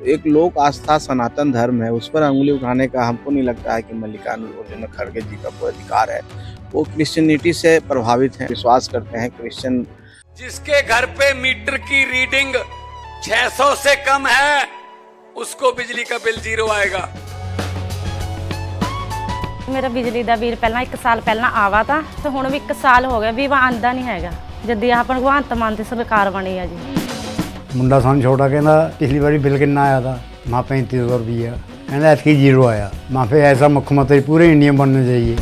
एक लोक आस्था सनातन धर्म है, उस पर अंगुली उठाने का हमको नहीं लगता है कि मल्लिकार्जुन खड़गे जी का कोई अधिकार है। वो क्रिश्चियनिटी से प्रभावित हैं, विश्वास करते हैं क्रिश्चियन। जिसके घर पे मीटर की रीडिंग 600 से कम है उसको बिजली का बिल 0 आएगा। मेरा बिजली ਦਾ ਬਿੱਲ ਪਹਿਲਾਂ 1 ਸਾਲ ਪਹਿਲਾਂ ਆਵਾ ਤਾਂ ਤੇ ਹੁਣ ਵੀ 1 ਸਾਲ ਹੋ ਗਿਆ ਵੀ ਵਾ ਆਂਦਾ ਨਹੀਂ ਹੈਗਾ ਜਦ ਆਹ ਭਗਵੰਤ ਮਾਨ ਦੀ ਸਰਕਾਰ ਬਣੀ ਆ ਜੀ। ਮੁੰਡਾ ਸਾਨੂੰ ਛੋਟਾ ਕਹਿੰਦਾ ਪਿਛਲੀ ਵਾਰੀ ਬਿੱਲ ਕਿੰਨਾ ਆਇਆ था माँ 3500 रुपया कहना ऐसी 0 आया माँ फिर ऐसा मुख्यमंत्री पूरे इंडिया में बनना चाहिए।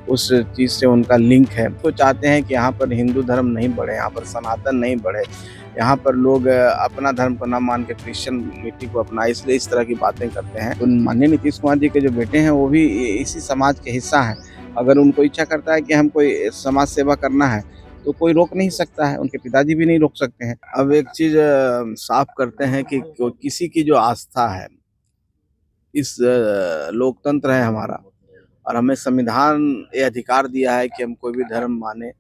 उस चीज़ से उनका लिंक है। वो चाहते हैं कि यहाँ पर हिंदू धर्म नहीं बढ़े, यहाँ पर सनातन नहीं बढ़े, यहाँ पर लोग अपना धर्म को न मान के क्रिश्चियनिटी को अपनाए, इसलिए इस तरह की बातें करते हैं। तो माननीय नीतीश कुमार जी के जो बेटे हैं वो भी इसी समाज के हिस्सा हैं। अगर उनको इच्छा करता है कि हम कोई समाज सेवा करना है तो कोई रोक नहीं सकता है, उनके पिताजी भी नहीं रोक सकते हैं। अब एक चीज़ साफ करते हैं कि किसी की जो आस्था है, इस लोकतंत्र है हमारा और हमें संविधान ये अधिकार दिया है कि हम कोई भी धर्म माने,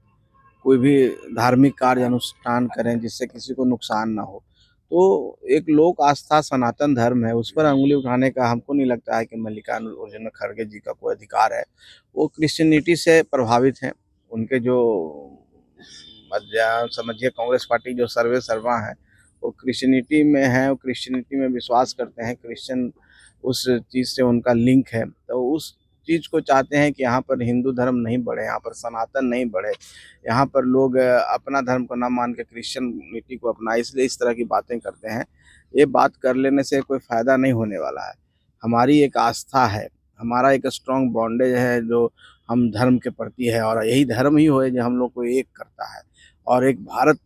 कोई भी धार्मिक कार्य अनुष्ठान करें जिससे किसी को नुकसान ना हो। तो एक लोक आस्था सनातन धर्म है, उस पर अंगुली उठाने का हमको नहीं लगता है कि मल्लिकार्जुन खड़गे जी का कोई अधिकार है। वो क्रिश्चियनिटी से प्रभावित हैं। उनके जो समझिए कांग्रेस पार्टी जो सर्वे सर्वा हैं वो क्रिश्चियनिटी में हैं, वो क्रिश्चियनिटी में विश्वास करते हैं, क्रिश्चियन उस चीज़ से उनका लिंक है। तो उस चीज़ को चाहते हैं कि यहाँ पर हिंदू धर्म नहीं बढ़े, यहाँ पर सनातन नहीं बढ़े, यहाँ पर लोग अपना धर्म को ना मान के क्रिश्चियनिटी को अपनाए, इसलिए इस तरह की बातें करते हैं। ये बात कर लेने से कोई फ़ायदा नहीं होने वाला है। हमारी एक आस्था है, हमारा एक स्ट्रॉन्ग बॉन्डेज है जो हम धर्म के प्रति है और यही धर्म ही हो जो हम लोग को एक करता है और एक भारत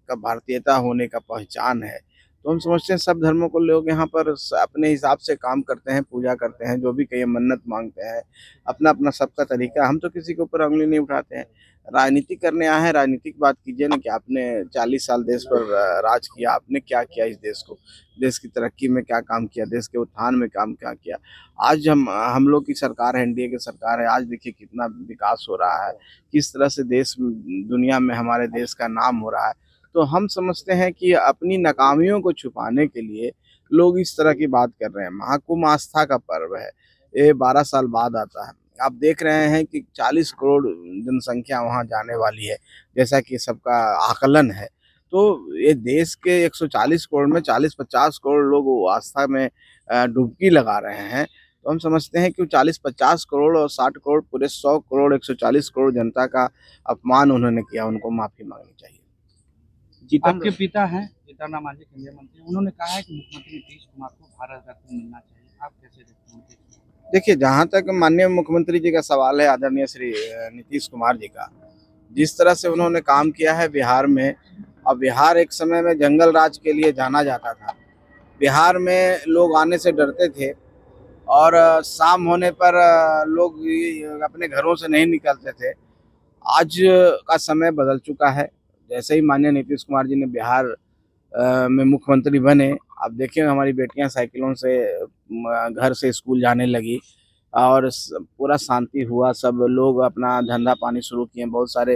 का भारतीयता होने का पहचान है। तो हम समझते हैं सब धर्मों को लोग यहाँ पर अपने हिसाब से काम करते हैं, पूजा करते हैं, जो भी कहीं मन्नत मांगते हैं, अपना अपना सबका तरीका। हम तो किसी के ऊपर उंगली नहीं उठाते हैं। राजनीति करने आए हैं, राजनीतिक बात कीजिए ना कि आपने 40 साल देश पर राज किया, आपने क्या किया इस देश को, देश की तरक्की में क्या काम किया, देश के उत्थान में काम क्या किया। आज हम लोग की सरकार है, एनडीए की सरकार है, आज देखिए कितना विकास हो रहा है, किस तरह से देश दुनिया में हमारे देश का नाम हो रहा है। तो हम समझते हैं कि अपनी नाकामियों को छुपाने के लिए लोग इस तरह की बात कर रहे हैं। महाकुंभ आस्था का पर्व है, ये 12 साल बाद आता है। आप देख रहे हैं कि 40 करोड़ जनसंख्या वहाँ जाने वाली है, जैसा कि सबका आकलन है। तो ये देश के 140 करोड़ में 40-50 करोड़ लोग वो आस्था में डुबकी लगा रहे हैं। तो हम समझते हैं कि 40-50 करोड़ और 60 करोड़ पूरे 100 करोड़ 140 करोड़ जनता का अपमान उन्होंने किया, उनको माफ़ी मांगनी चाहिए। आपके पिता हैं जीतन मांझी केंद्रीय मंत्री, उन्होंने कहा है कि मुख्यमंत्री नीतीश कुमार को भारत रत्न मिलना चाहिए, आप कैसे देखते हैं? देखिए, जहाँ तक माननीय मुख्यमंत्री जी का सवाल है, आदरणीय श्री नीतीश कुमार जी का, जिस तरह से उन्होंने काम किया है बिहार में, अब बिहार एक समय में जंगल राज के लिए जाना जाता था। बिहार में लोग आने से डरते थे और शाम होने पर लोग अपने घरों से नहीं निकलते थे। आज का समय बदल चुका है। जैसे ही माननीय नीतीश कुमार जी ने बिहार में मुख्यमंत्री बने, आप देखिए हमारी बेटियां साइकिलों से घर से स्कूल जाने लगी और पूरा शांति हुआ। सब लोग अपना धंधा पानी शुरू किए। बहुत सारे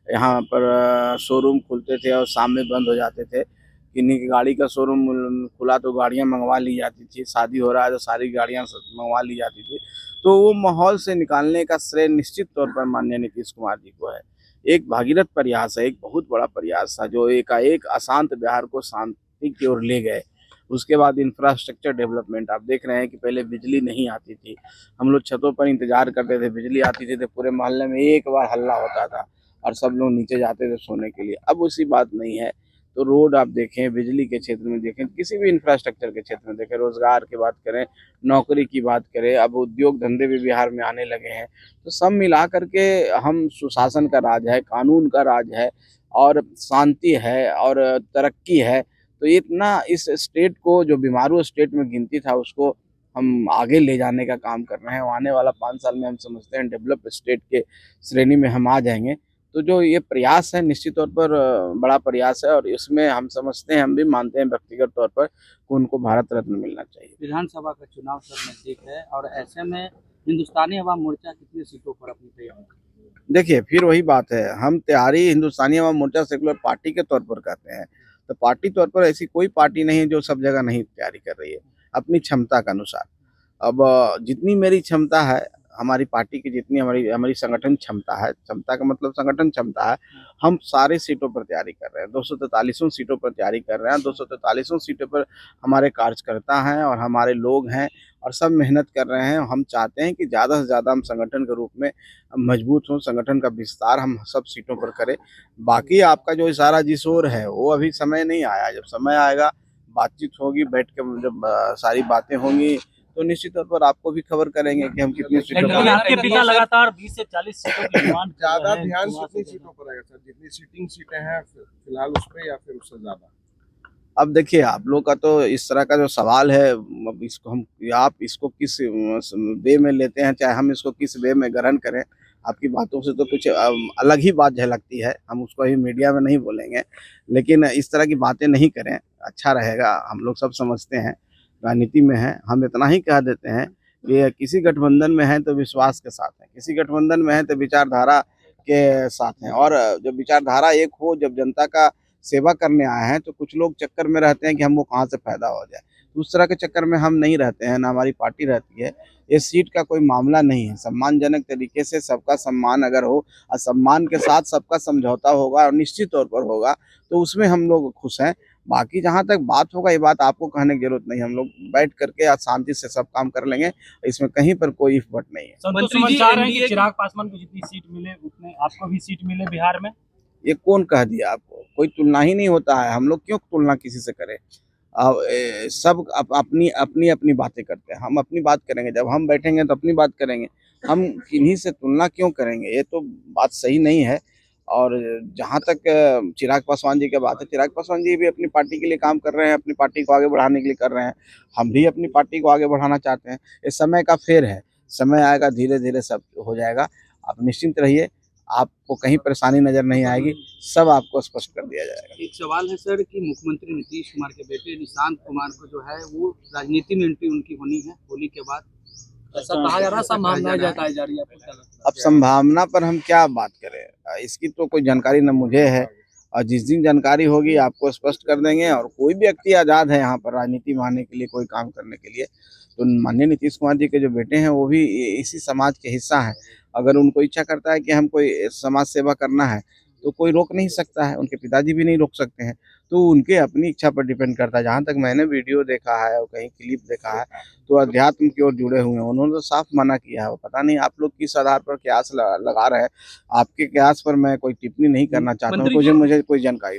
यहाँ पर शोरूम खुलते थे और शाम में बंद हो जाते थे। किन्हीं की गाड़ी का शोरूम खुला तो गाड़ियाँ मंगवा ली जाती थी, शादी हो रहा है तो सारी गाड़ियाँ मंगवा ली जाती थी। तो वो माहौल से निकालने का श्रेय निश्चित तौर पर माननीय नीतीश कुमार जी को है। एक भागीरथ प्रयास है, एक बहुत बड़ा प्रयास था जो एक अशांत बिहार को शांति की ओर ले गए। उसके बाद इंफ्रास्ट्रक्चर डेवलपमेंट, आप देख रहे हैं कि पहले बिजली नहीं आती थी, हम लोग छतों पर इंतजार करते थे, बिजली आती थी तो पूरे मोहल्ले में एक बार हल्ला होता था और सब लोग नीचे जाते थे सोने के लिए। अब उसी बात नहीं है। तो रोड आप देखें, बिजली के क्षेत्र में देखें, किसी भी इंफ्रास्ट्रक्चर के क्षेत्र में देखें, रोजगार की बात करें, नौकरी की बात करें, अब उद्योग धंधे भी बिहार में आने लगे हैं। तो सब मिला करके हम सुशासन का राज है, कानून का राज है और शांति है और तरक्की है। तो इतना इस स्टेट को जो बीमारू स्टेट में गिनती था उसको हम आगे ले जाने का काम कर रहे हैं। आने वाला 5 साल में हम समझते हैं डेवलप स्टेट के श्रेणी में हम आ जाएंगे। तो जो ये प्रयास है निश्चित तौर पर बड़ा प्रयास है और इसमें हम समझते हैं, हम भी मानते हैं व्यक्तिगत तौर पर कि उनको भारत रत्न मिलना चाहिए। विधानसभा का चुनाव सर नजदीक है और ऐसे में हिंदुस्तानी अवाम मोर्चा कितनी सीटों पर अपनी तैयारी? देखिए फिर वही बात है, हम तैयारी हिंदुस्तानी अवाम मोर्चा सेकुलर पार्टी के तौर पर कहते हैं, तो पार्टी तौर पर ऐसी कोई पार्टी नहीं है जो सब जगह नहीं तैयारी कर रही है अपनी क्षमता के अनुसार। अब जितनी मेरी क्षमता है, हमारी पार्टी की जितनी हमारी हमारी संगठन क्षमता है, क्षमता का मतलब संगठन क्षमता है, हम सारे सीटों पर तैयारी कर रहे हैं, 243 सीटों पर तैयारी कर रहे हैं। 243 सीटों पर हमारे कार्यकर्ता हैं और हमारे लोग हैं और सब मेहनत कर रहे हैं। हम चाहते हैं कि ज़्यादा से ज़्यादा हम संगठन के रूप में मजबूत हों, संगठन का विस्तार हम सब सीटों पर करें। बाकी आपका जो इशारा जिस ओर है वो अभी समय नहीं आया, जब समय आएगा बातचीत होगी, बैठ के जब सारी बातें होंगी तो निश्चित तौर पर आपको भी खबर करेंगे कि हम कितनी सीटों लेकिन पर। आपके पिता लगातार 20 से 40 सीटों की डिमांड कर ज्यादा रहे हैं। ध्यान चुनाव कितनी से सीटों पर रहेगा सर, जितनी सीटिंग सीटें हैं फिलहाल उस पे या फिर उससे ज्यादा? अब देखिए आप लोग का तो इस तरह का जो सवाल है, अब इसको हम आप इसको किस वे में लेते हैं, चाहे हम इसको किस वे में ग्रहण करें, आपकी बातों से तो कुछ अलग ही बात झलकती है। हम उसको अभी मीडिया में नहीं बोलेंगे, लेकिन इस तरह की बातें नहीं करें, अच्छा रहेगा। हम लोग सब समझते हैं, राजनीति में हैं, हम इतना ही कह देते हैं कि किसी गठबंधन में हैं तो विश्वास के साथ हैं, किसी गठबंधन में हैं तो विचारधारा के साथ हैं। और जब विचारधारा एक हो, जब जनता का सेवा करने आए हैं, तो कुछ लोग चक्कर में रहते हैं कि हम वो कहाँ से पैदा हो जाए। तो उस तरह के चक्कर में हम नहीं रहते हैं, ना हमारी पार्टी रहती है। ये सीट का कोई मामला नहीं है, सम्मानजनक तरीके से सबका सम्मान अगर हो और सम्मान के साथ सबका समझौता होगा और निश्चित तौर पर होगा, तो उसमें हम लोग खुश हैं। बाकी जहाँ तक बात होगा, ये बात आपको कहने की जरूरत नहीं, हम लोग बैठ करके आज शांति से सब काम कर लेंगे, इसमें कहीं पर कोई इफ बट नहीं है। संतोष सुमन चाह रहे हैं कि चिराग पासवान को जितनी सीट मिले उतने आपको भी सीट मिले बिहार में। ये कौन कह दिया आपको? कोई तुलना ही नहीं होता है, हम लोग क्यों तुलना किसी से करें? सब अपनी अपनी अपनी बातें करते हैं, हम अपनी बात करेंगे, जब हम बैठेंगे तो अपनी बात करेंगे, हम किन्हीं से तुलना क्यों करेंगे? ये तो बात सही नहीं है। और जहाँ तक चिराग पासवान जी की बात है, चिराग पासवान जी भी अपनी पार्टी के लिए काम कर रहे हैं, अपनी पार्टी को आगे बढ़ाने के लिए कर रहे हैं, हम भी अपनी पार्टी को आगे बढ़ाना चाहते हैं। ये समय का फेर है, समय आएगा, धीरे धीरे सब हो जाएगा। आप निश्चिंत रहिए, आपको कहीं परेशानी नजर नहीं आएगी, सब आपको स्पष्ट कर दिया जाएगा। एक सवाल है सर कि मुख्यमंत्री नीतीश कुमार के बेटे निशांत कुमार को जो है वो राजनीति में एंट्री उनकी होनी है होली के बाद, ऐसा कहा जा रहा है, संभावनाएं जताई जा रही है, आपको क्या लगता है? अब संभावना पर हम क्या बात करें, इसकी तो कोई जानकारी न मुझे है, और जिस दिन जानकारी होगी आपको स्पष्ट कर देंगे। और कोई भी व्यक्ति आज़ाद है यहाँ पर राजनीति में आने के लिए, कोई काम करने के लिए। तो माननीय नीतीश कुमार जी के जो बेटे हैं वो भी इसी समाज के हिस्सा हैं। अगर उनको इच्छा करता है कि हम कोई समाज सेवा करना है तो कोई रोक नहीं सकता है, उनके पिताजी भी नहीं रोक सकते हैं। तो उनके अपनी इच्छा पर डिपेंड करता है। जहाँ तक मैंने वीडियो देखा है और कहीं क्लिप देखा है तो अध्यात्म की ओर जुड़े हुए हैं, उन्होंने तो साफ मना किया है। वो पता नहीं आप लोग किस आधार पर कयास लगा रहे हैं, आपके कयास पर मैं कोई टिप्पणी नहीं करना चाहता हूँ, मुझे कोई जानकारी